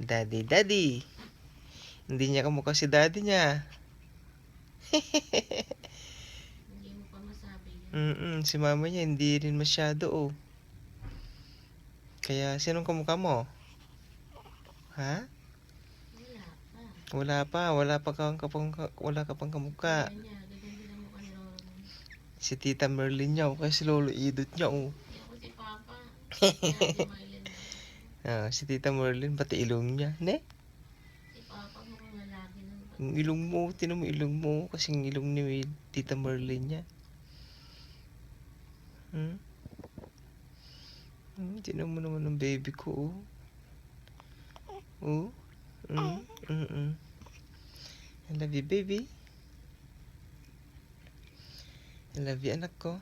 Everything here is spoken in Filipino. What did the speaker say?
Daddy, daddy. Hindi niya kamukha si daddy niya. Hindi mo pa masabi yan. Si mama niya hindi rin masyado, oh. Kaya, sinong kamukha mo? Ha? Wala pa. Wala ka pang kamukha. Ganyan din ang mukha ni Ron. Si Tita Merlin niya, o kaya si Lolo Idot niya, oh. Hindi ako si Papa. Kaya si Marlene na. Si Tita Merlin, pati ilong niya, ne? Si Papa mukhang lalaki nun. Yung ilong mo, tinan mo ilong mo, kasing ilong ni Tita Merlin niya. Tinan mo naman ang baby ko, oh. I love you, baby. I love you, anak ko.